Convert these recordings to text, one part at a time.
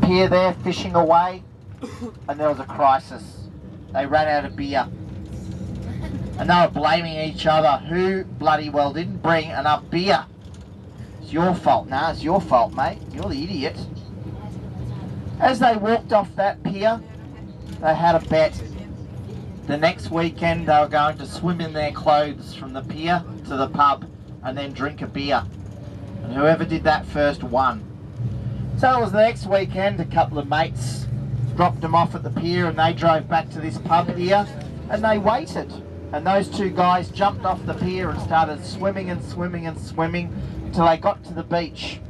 pier there fishing away, and there was a crisis. They ran out of beer. And they were blaming each other who bloody well didn't bring enough beer. It's your fault. Nah, it's your fault, mate. You're the idiot. As they walked off that pier, they had a bet. The next weekend they were going to swim in their clothes from the pier to the pub and then drink a beer. And whoever did that first won. So it was the next weekend, a couple of mates dropped them off at the pier and they drove back to this pub here and they waited. And those two guys jumped off the pier and started swimming and swimming and swimming until they got to the beach.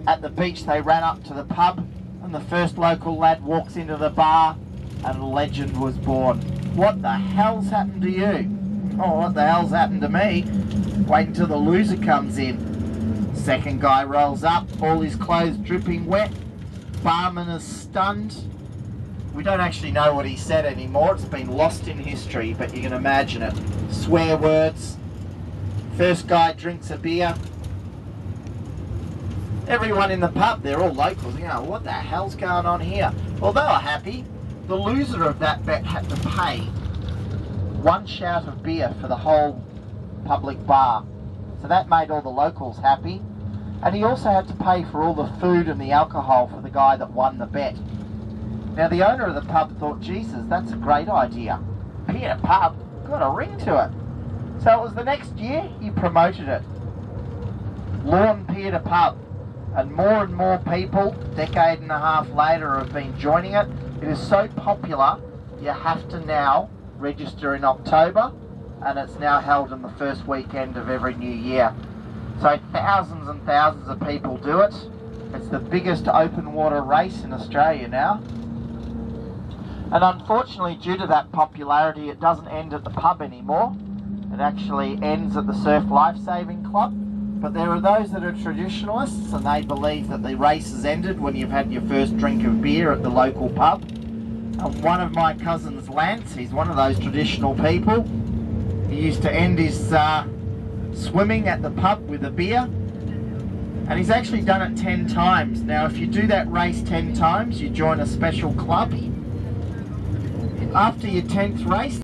At the beach they ran up to the pub and the first local lad walks into the bar and a legend was born. What the hell's happened to you? Oh, what the hell's happened to me? Wait until the loser comes in. Second guy rolls up, all his clothes dripping wet. Barman is stunned. We don't actually know what he said anymore. It's been lost in history, but you can imagine it. Swear words. First guy drinks a beer. Everyone in the pub, they're all locals. You know, what the hell's going on here? Well, they were happy. The loser of that bet had to pay one shout of beer for the whole public bar. So that made all the locals happy. And he also had to pay for all the food and the alcohol for the guy that won the bet. Now the owner of the pub thought, Jesus, that's a great idea. Beer pub, got a ring to it. So it was the next year he promoted it. Lawn Pier to Pub. And more people, decade and a half later, have been joining it. It is so popular, you have to now register in October, and it's now held on the first weekend of every new year. So thousands and thousands of people do it. It's the biggest open water race in Australia now. And unfortunately, due to that popularity, it doesn't end at the pub anymore. It actually ends at the Surf Lifesaving Club. But there are those that are traditionalists and they believe that the race has ended when you've had your first drink of beer at the local pub. And one of my cousins, Lance, he's one of those traditional people. He used to end his swimming at the pub with a beer. And he's actually done it 10 times. Now if you do that race 10 times, you join a special club. After your 10th race,